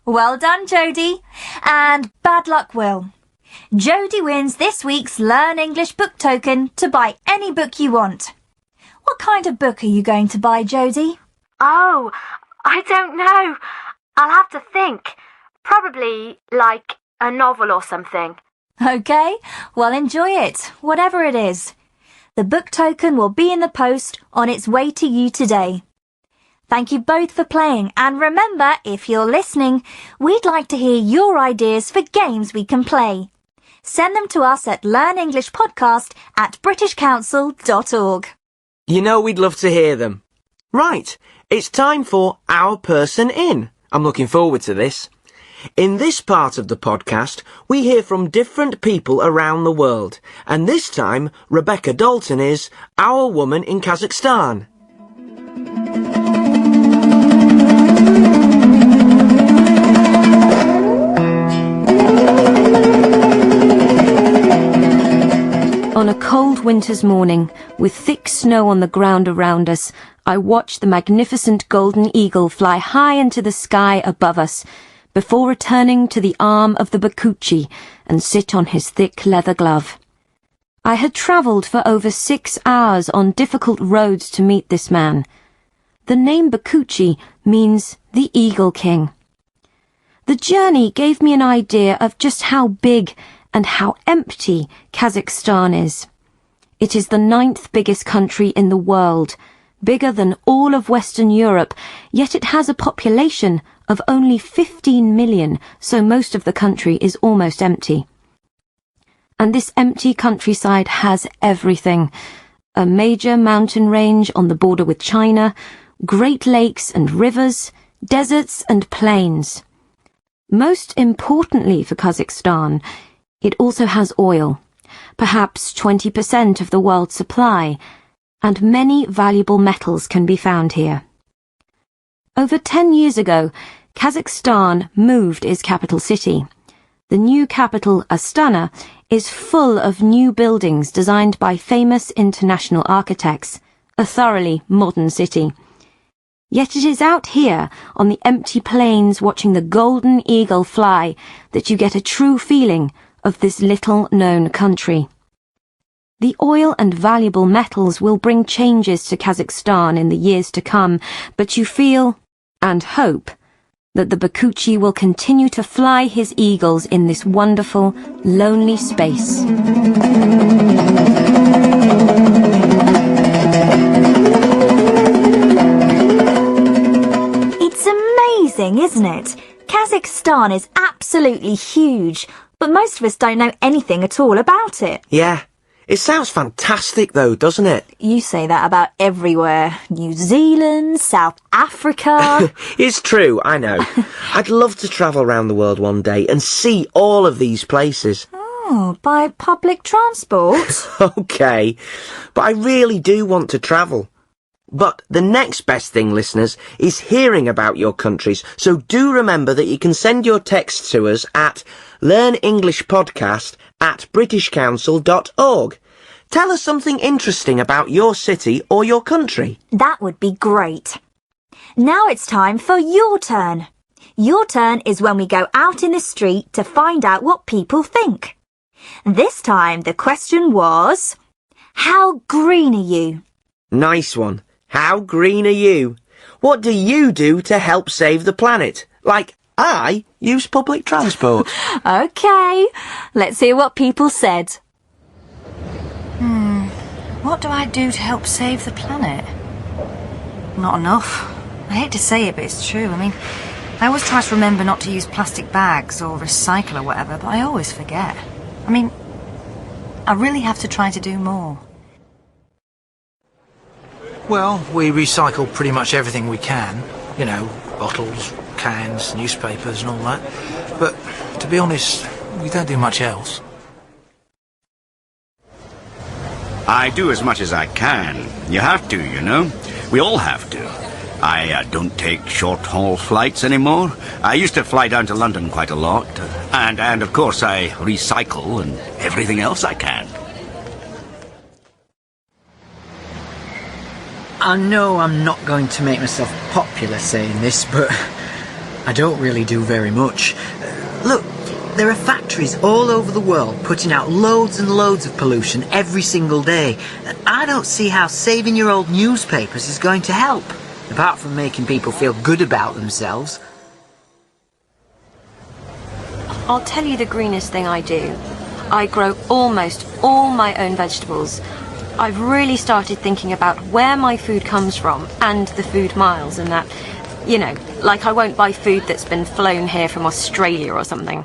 Well done, Jodie. And bad luck, Will. Jodie wins this week's Learn English book token to buy any book you want. What kind of book are you going to buy, Jodie? Oh, I don't know. I'll have to think. Probably, like, a novel or something. OK, well enjoy it, whatever it is. The book token will be in the post on its way to you today. Thank you both for playing, and remember, if you're listening, we'd like to hear your ideas for games we can play. Send them to us at learnenglishpodcast@britishcouncil.org. You know we'd love to hear them. Right, it's time for Our Person In. I'm looking forward to this. In this part of the podcast, we hear from different people around the world, and this time, Rebecca Dalton is Our Woman in Kazakhstan. On a cold winter's morning, with thick snow on the ground around us, I watched the magnificent golden eagle fly high into the sky above us, before returning to the arm of the Bakuchi and sit on his thick leather glove. I had travelled for over 6 hours on difficult roads to meet this man. The name Bakuchi means the Eagle King. The journey gave me an idea of just how big and how empty Kazakhstan is. It is the 9th biggest country in the world, bigger than all of Western Europe, yet it has a population of only 15 million, so most of the country is almost empty. And this empty countryside has everything. A major mountain range on the border with China, great lakes and rivers, deserts and plains. Most importantly for Kazakhstan, it also has oil, perhaps 20% of the world's supply, and many valuable metals can be found here. Over 10 years ago, Kazakhstan moved its capital city. The new capital, Astana, is full of new buildings designed by famous international architects, a thoroughly modern city. Yet it is out here, on the empty plains watching the golden eagle fly, that you get a true feeling of this little-known country. The oil and valuable metals will bring changes to Kazakhstan in the years to come, but you feel, and hope, that the Bakuchi will continue to fly his eagles in this wonderful, lonely space. It's amazing, isn't it? Kazakhstan is absolutely huge, but most of us don't know anything at all about it. Yeah, it sounds fantastic though, doesn't it? You say that about everywhere. New Zealand, South Africa. It's true, I know. I'd love to travel around the world one day and see all of these places. Oh, by public transport? OK, but I really do want to travel. But the next best thing, listeners, is hearing about your countries, so do remember that you can send your texts to us at learnenglishpodcast@britishcouncil.org. Tell us something interesting about your city or your country. That would be great. Now it's time for your turn. Your turn is when we go out in the street to find out what people think. This time the question was, how green are you? Nice one. How green are you? What do you do to help save the planet? Like, I use public transport. OK, let's hear what people said. What do I do to help save the planet? Not enough. I hate to say it, but it's true. I mean, I always try to remember not to use plastic bags or recycle or whatever, but I always forget. I mean, I really have to try to do more. Well, we recycle pretty much everything we can. You know, bottles, cans, newspapers and all that. But, to be honest, we don't do much else. I do as much as I can. You have to, you know. We all have to. I don't take short-haul flights anymore. I used to fly down to London quite a lot. And of course, I recycle and everything else I can. I know I'm not going to make myself popular saying this, but I don't really do very much. Look, there are factories all over the world putting out loads and loads of pollution every single day. I don't see how saving your old newspapers is going to help, apart from making people feel good about themselves. I'll tell you the greenest thing I do. I grow almost all my own vegetables. I've really started thinking about where my food comes from and the food miles and that. You know, like I won't buy food that's been flown here from Australia or something.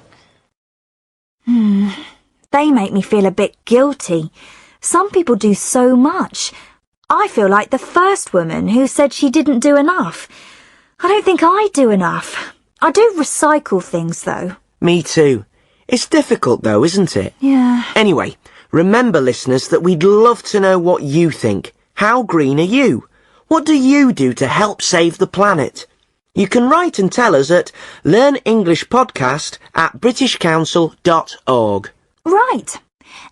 They make me feel a bit guilty. Some people do so much. I feel like the first woman who said she didn't do enough. I don't think I do enough. I do recycle things, though. Me too. It's difficult though, isn't it? Yeah. Anyway, remember listeners that we'd love to know what you think. How green are you? What do you do to help save the planet? You can write and tell us at learnenglishpodcast@britishcouncil.org. Right.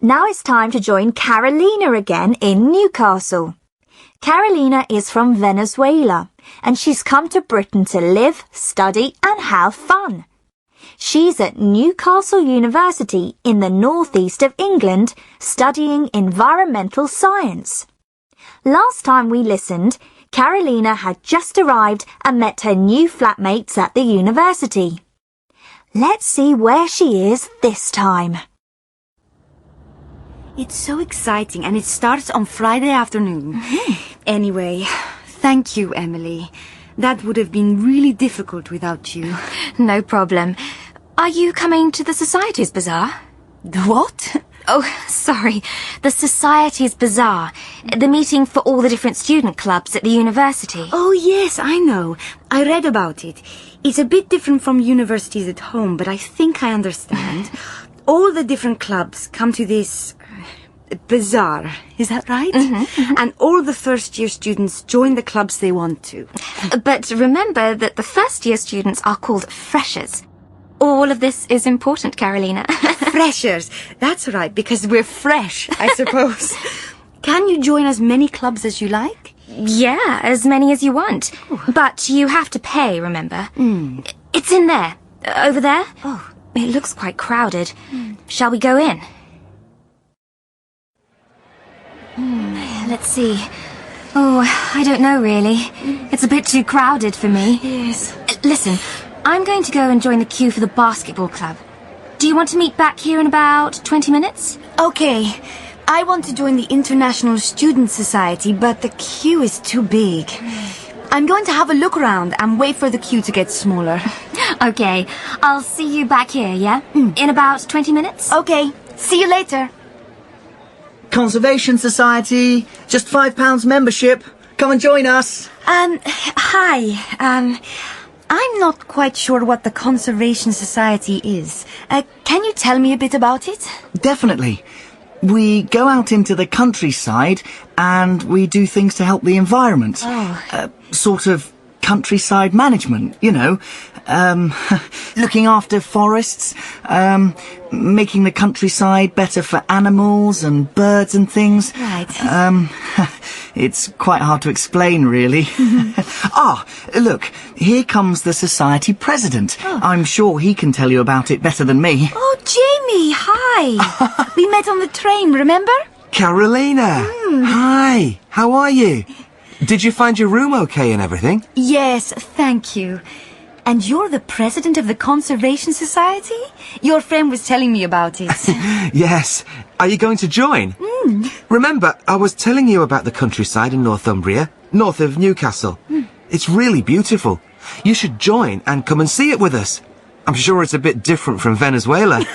Now it's time to join Carolina again in Newcastle. Carolina is from Venezuela, and she's come to Britain to live, study and have fun. She's at Newcastle University in the northeast of England, studying environmental science. Last time we listened, Carolina had just arrived and met her new flatmates at the university. Let's see where she is this time. It's so exciting, and it starts on Friday afternoon. Anyway, thank you, Emily. That would have been really difficult without you. No problem. Are you coming to the Society's Bazaar? The what? Oh, sorry. The Society's Bazaar. The meeting for all the different student clubs at the university. Oh, yes, I know. I read about it. It's a bit different from universities at home, but I think I understand. All the different clubs come to this bazaar. Is that right? Mm-hmm. And all the first-year students join the clubs they want to. But remember that the first-year students are called freshers. All of this is important, Carolina. Freshers. That's right, because we're fresh, I suppose. Can you join as many clubs as you like? Yeah, as many as you want. But you have to pay, remember? It's in there. Over there. Oh. It looks quite crowded. Shall we go in? Let's see. Oh, I don't know, really. It's a bit too crowded for me. Yes. Listen, I'm going to go and join the queue for the basketball club. Do you want to meet back here in about 20 minutes? Okay. I want to join the International Student Society, but the queue is too big. I'm going to have a look around and wait for the queue to get smaller. Okay, I'll see you back here, yeah? In about 20 minutes? Okay. See you later. Conservation Society, just £5 membership. Come and join us. Hi. I'm not quite sure what the Conservation Society is. Can you tell me a bit about it? Definitely. We go out into the countryside and we do things to help the environment. Sort of countryside management, you know. Looking after forests, making the countryside better for animals and birds and things. Right. It's quite hard to explain, really. Look, here comes the society president. I'm sure he can tell you about it better than me. Oh, Jamie, hi. We met on the train, remember? Carolina! Hi, how are you? Did you find your room okay and everything? Yes, thank you. And you're the president of the Conservation Society? Your friend was telling me about it. Yes. Are you going to join? Remember, I was telling you about the countryside in Northumbria, north of Newcastle. It's really beautiful. You should join and come and see it with us. I'm sure it's a bit different from Venezuela.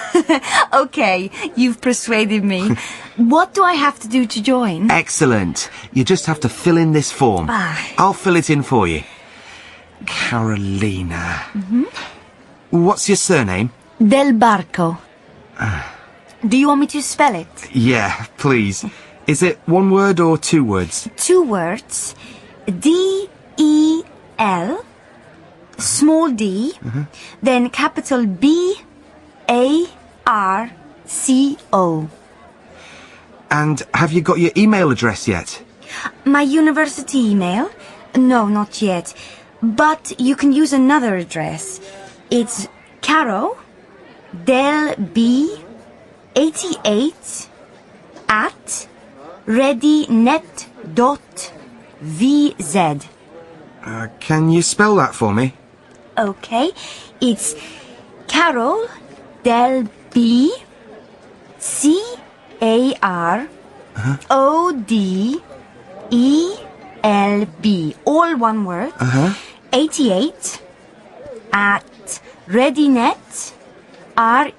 Okay, you've persuaded me. What do I have to do to join? Excellent. You just have to fill in this form. I'll fill it in for you. Carolina. What's your surname? Del Barco. Do you want me to spell it? Yeah, please. Is it one word or two words? 2 words. D-E-L, small d, then capital B-A-R-C-O. And have you got your email address yet? My university email? No, not yet. But you can use another address. It's Caro Del B 88 at readynet.vz. Can you spell that for me? Okay, it's Carol Del B CARODELB, all one word. 88 at readynet READYNET